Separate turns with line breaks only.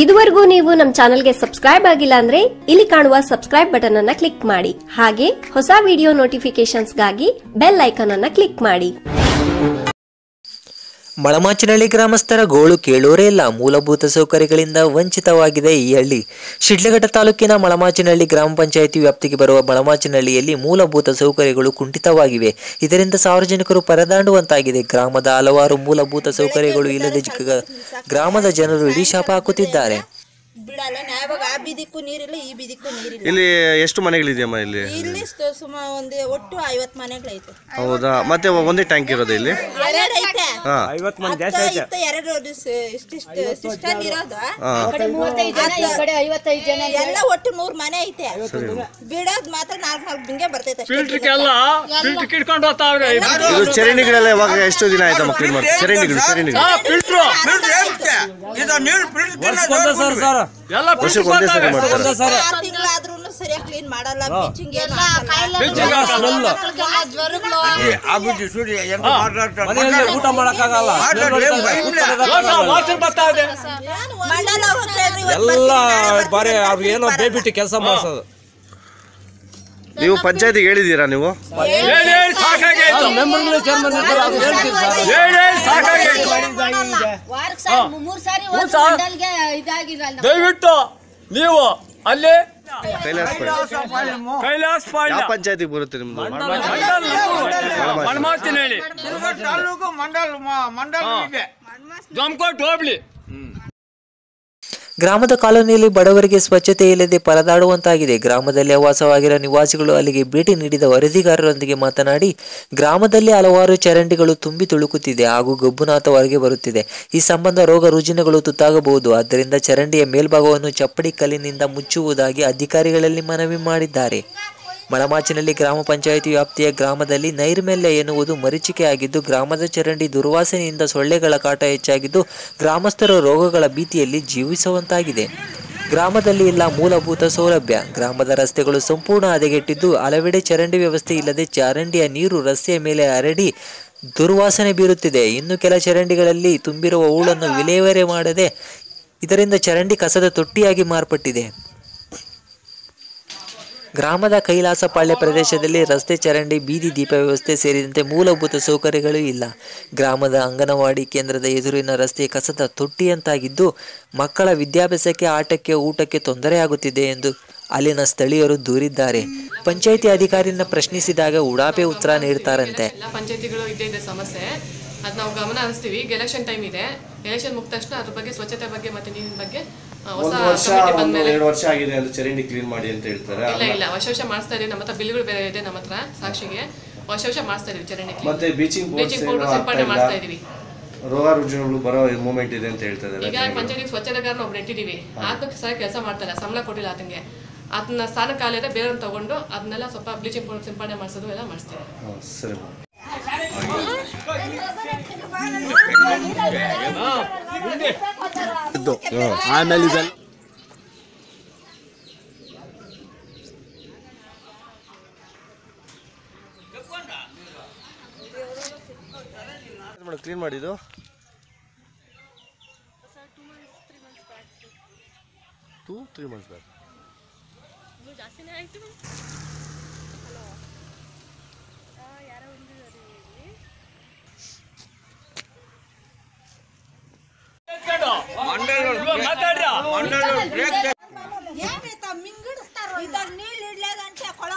ಇದುವರೆಗೂ ನೀವು ನಮ್ಮ ಚಾನೆಲ್ಗೆ ಸಬ್ಸ್ಕ್ರೈಬ್ ಆಗಿಲ್ಲ ಅಂದ್ರೆ ಇಲ್ಲಿ ಕಾಣುವ ಸಬ್ಸ್ಕ್ರೈಬ್ ಬಟನ್ ಅನ್ನು ಕ್ಲಿಕ್ ಮಾಡಿ. ಹಾಗೆ ಹೊಸ ವಿಡಿಯೋ ನೋಟಿಫಿಕೇಶನ್ಸ್ಗಾಗಿ ಬೆಲ್ ಐಕಾನ್ ಅನ್ನು ಕ್ಲಿಕ್ ಮಾಡಿ.
ಮಳಮಾಚಿನಹಳ್ಳಿ ಗ್ರಾಮಸ್ಥರ ಗೋಳು ಕೇಳೋರೇ ಇಲ್ಲ. ಮೂಲಭೂತ ಸೌಕರ್ಯಗಳಿಂದ ವಂಚಿತವಾಗಿದೆ ಈ ಹಳ್ಳಿ. ಶಿಡ್ಲಘಟ್ಟ ತಾಲೂಕಿನ ಮಳಮಾಚಿನಹಳ್ಳಿ ಗ್ರಾಮ ಪಂಚಾಯಿತಿ ವ್ಯಾಪ್ತಿಗೆ ಬರುವ ಮಳಮಾಚಿನಹಳ್ಳಿಯಲ್ಲಿ ಮೂಲಭೂತ ಸೌಕರ್ಯಗಳು ಕುಂಠಿತವಾಗಿವೆ. ಇದರಿಂದ ಸಾರ್ವಜನಿಕರು ಪರದಾಡುವಂತಾಗಿದೆ. ಗ್ರಾಮದ ಹಲವಾರು ಮೂಲಭೂತ ಸೌಕರ್ಯಗಳು ಇಲ್ಲದೆ ಗ್ರಾಮದ ಜನರು ಇಡೀ ಶಾಪ ಹಾಕುತ್ತಿದ್ದಾರೆ.
ಬಿಡಲ್ಲ ನಾವಾಗ ಆ ಬೀದಿಕ್ಕೂ ನೀರಿಲ್ಲ ಈ ಬೀದಿಕ್ಕೂ ನೀರಿಲ್ಲ.
ಇಲ್ಲಿ ಎಷ್ಟು ಮನೆಗಳಿದೆಯಮ್ಮ? ಇಲ್ಲಿ
ಸುಮಾರು ಒಂದು ಒಟ್ಟು 50 ಮನೆಗಳೈತೆ.
ಹೌದಾ? ಮತ್ತೆ ಒಂದೇ ಟ್ಯಾಂಕ್ ಇರೋದು ಇಲ್ಲಿ?
ಎರಡು ಐತೆ.
50 ಮಂದಿ ಜಾಸ್ತಿ ಐತೆ.
ಎರಡು ಸಿಸ್ಟಮ್ ಇರೋದು ಎಲ್ಲ ಒಟ್ಟು 100 ಮನೆ ಐತೆ. ಬಿಡೋದ್ ಮಾತ್ರ 4 ಹಿಂಗೆ ಬರ್ತೈತೆ.
ಇದು ಚರಂಡಿಗಳೆಲ್ಲ ಯಾವಾಗ ಎಷ್ಟು ದಿನ ಆಯ್ತಮ್ಮ ಕ್ಲೀನ್ ಮಾಡಿ? ಚರಂಡಿಗಳು ವರ್ಷಕ್ಕೆ ಒಂದೇ ಸರಿ ಮಾಡ್ತಾರೆ.
ತಿಂಗಳಾದ್ರೂ ಸರಿಯಾಗಿ ಕ್ಲೀನ್ ಮಾಡಲ್ಲ.
ಊಟ ಮಾಡಕ್ಕಾಗಲ್ಲ. ಎಲ್ಲ ಬಾರಿ ಏನೋ ಬೇಬಿಟ್ಟು ಕೆಲಸ ಮಾಡಿಸೋದು.
ನೀವು ಪಂಚಾಯತಿಗೆ ಹೇಳಿದ್ದೀರಾ? ನೀವು
ದಯವಿಟ್ಟು ನೀವು ಅಲ್ಲಿ
ಕೈಲಾಸ್ ಪಾಳ್ಯ ಯಾವ ಪಂಚಾಯತಿಗೆ ಬರುತ್ತೆ ನಿಮ್ದು?
ಮಳಮಾಚಿನಹಳ್ಳಿ ಜಮಕೋಟ್ ಹೋಬಳಿ.
ಗ್ರಾಮದ ಕಾಲೋನಿಯಲ್ಲಿ ಬಡವರಿಗೆ ಸ್ವಚ್ಛತೆ ಇಲ್ಲದೆ ಪರದಾಡುವಂತಾಗಿದೆ. ಗ್ರಾಮದಲ್ಲಿ ವಾಸವಾಗಿರುವ ನಿವಾಸಿಗಳು ಅಲ್ಲಿಗೆ ಭೇಟಿ ನೀಡಿದ ವರದಿಗಾರರೊಂದಿಗೆ ಮಾತನಾಡಿ, ಗ್ರಾಮದಲ್ಲಿ ಹಲವಾರು ಚರಂಡಿಗಳು ತುಂಬಿ ತುಳುಕುತ್ತಿದೆ ಹಾಗೂ ಗಬ್ಬುನಾಥ ಹೊರಗೆ ಬರುತ್ತಿದೆ. ಈ ಸಂಬಂಧ ರೋಗ ರುಜಿನಗಳು ತುತ್ತಾಗಬಹುದು. ಆದ್ದರಿಂದ ಚರಂಡಿಯ ಮೇಲ್ಭಾಗವನ್ನು ಚಪ್ಪಡಿ ಕಲ್ಲಿನಿಂದ ಮುಚ್ಚುವುದಾಗಿ ಅಧಿಕಾರಿಗಳಲ್ಲಿ ಮನವಿ ಮಾಡಿದ್ದಾರೆ. ಮಳಮಾಚಿನಹಳ್ಳಿ ಗ್ರಾಮ ಪಂಚಾಯಿತಿ ವ್ಯಾಪ್ತಿಯ ಗ್ರಾಮದಲ್ಲಿ ನೈರ್ಮಲ್ಯ ಎನ್ನುವುದು ಮರೀಚಿಕೆಯಾಗಿದ್ದು, ಗ್ರಾಮದ ಚರಂಡಿ ದುರ್ವಾಸನೆಯಿಂದ ಸೊಳ್ಳೆಗಳ ಕಾಟ ಹೆಚ್ಚಾಗಿದ್ದು, ಗ್ರಾಮಸ್ಥರು ರೋಗಗಳ ಭೀತಿಯಲ್ಲಿ ಜೀವಿಸುವಂತಾಗಿದೆ. ಗ್ರಾಮದಲ್ಲಿ ಇಲ್ಲ ಮೂಲಭೂತ ಸೌಲಭ್ಯ. ಗ್ರಾಮದ ರಸ್ತೆಗಳು ಸಂಪೂರ್ಣ ಹದಗೆಟ್ಟಿದ್ದು, ಹಲವೆಡೆ ಚರಂಡಿ ವ್ಯವಸ್ಥೆ ಇಲ್ಲದೆ ಚರಂಡಿಯ ನೀರು ರಸ್ತೆಯ ಮೇಲೆ ಹರಡಿ ದುರ್ವಾಸನೆ ಬೀರುತ್ತಿದೆ. ಇನ್ನು ಕೆಲ ಚರಂಡಿಗಳಲ್ಲಿ ತುಂಬಿರುವ ಹೂಳನ್ನು ವಿಲೇವಾರಿ ಮಾಡದೆ ಇದರಿಂದ ಚರಂಡಿ ಕಸದ ತೊಟ್ಟಿಯಾಗಿ ಮಾರ್ಪಟ್ಟಿದೆ. ಗ್ರಾಮದ ಕೈಲಾಸಪಾಳ್ಯ ಪ್ರದೇಶದಲ್ಲಿ ರಸ್ತೆ, ಚರಂಡಿ, ಬೀದಿ ದೀಪ ವ್ಯವಸ್ಥೆ ಸೇರಿದಂತೆ ಮೂಲಭೂತ ಸೌಕರ್ಯಗಳು ಇಲ್ಲ. ಗ್ರಾಮದ ಅಂಗನವಾಡಿ ಕೇಂದ್ರದ ಎದುರಿನ ರಸ್ತೆ ಕಸದ ತೊಟ್ಟಿಯಂತಾಗಿದ್ದು, ಮಕ್ಕಳ ವಿದ್ಯಾಭ್ಯಾಸಕ್ಕೆ, ಆಟಕ್ಕೆ, ಊಟಕ್ಕೆ ತೊಂದರೆಯಾಗುತ್ತಿದೆ ಎಂದು ಅಲ್ಲಿನ ಸ್ಥಳೀಯರು ದೂರಿದ್ದಾರೆ. ಪಂಚಾಯಿತಿ ಅಧಿಕಾರಿಯನ್ನು ಪ್ರಶ್ನಿಸಿದಾಗ ಉಡಾಪೆ ಉತ್ತರ ನೀಡ್ತಾರಂತೆ.
ಪಂಚಾಯಿತಿಗಳು ಇದೆ ಸಮಸ್ಯೆ, ಅದು ನಾವು ಗಮನ ಹರಿಸ್ತೀವಿ. ಎಲೆಕ್ಷನ್ ಟೈಮ್ ಇದೆ. ಎಲೆಕ್ಷನ್ ಮುಗಿದ ತಕ್ಷಣ ಅದ್ರ ಬಗ್ಗೆ ಸ್ವಚ್ಛತೆ ಬಗ್ಗೆ ಮತ್ತೆ ನೀರಿನ ಬಗ್ಗೆ
ಎರಡು ವರ್ಷ ಆಗಿದೆ ಅಂತ ಚರಂಡಿ ಕ್ಲೀನ್ ಮಾಡಿ ಅಂತ ಹೇಳ್ತಾರೆ.
ಇಲ್ಲ ವರ್ಷ ಮಾಡಿಸ್ತಾ ಇದೀವಿ. ನಮ್ಮ ಹತ್ರ ಬಿಲ್ಗಳು ಬೇರೆ ಇದೆ. ನಮ್ಮ ಹತ್ರ ಸಾಕ್ಷಿಗೆ ವರ್ಷ ಮಾಡಿಸ್ತಾ ಇದೀವಿ ಚರಂಡಿ.
ಮತ್ತೆ ಬ್ಲೀಚಿಂಗ್ ಪೌಡರ್
ಸಿಂಪಡಣೆ ಮಾಡ್ತಾ ಇದೀವಿ.
ರೋಗ ರುಜಿನಗಳು ಬರೋ ಮೂವ್ಮೆಂಟ್ ಇದೆ ಅಂತ ಹೇಳ್ತಾರೆ.
ಈಗ ಪಂಚಾಯತಿ ಸ್ವಚ್ಛತೆಗಾರನ ಒಬ್ರು ಇಟ್ಟಿದೀವಿ. ಆತನ ಸಹ ಕೆಲಸ ಮಾಡ್ತಾರೆ, ಸಂಬಳ ಕೊಟ್ಟಿಲ್ಲ ಆತನಿಗೆ. ಆತನ ಸ್ಥಾನ ಖಾಲಿ ಇದೆ, ಬೇರೆ ತಗೊಂಡು ಅದನ್ನೆಲ್ಲ ಸ್ವಲ್ಪ ಬ್ಲೀಚಿಂಗ್ ಪೌಡರ್ ಸಿಂಪಡಣೆ ಮಾಡಿಸೋದು ಎಲ್ಲ ಮಾಡಿಸ್ತೀವಿ.
ಸರಿ.
ಆಮೇಲೆ
ಕ್ಲೀನ್ ಮಾಡಿದ್ದು 2-3 months back.
ನೀರು ಇಡ್ಲೇದಂತೆ ಕೊಳ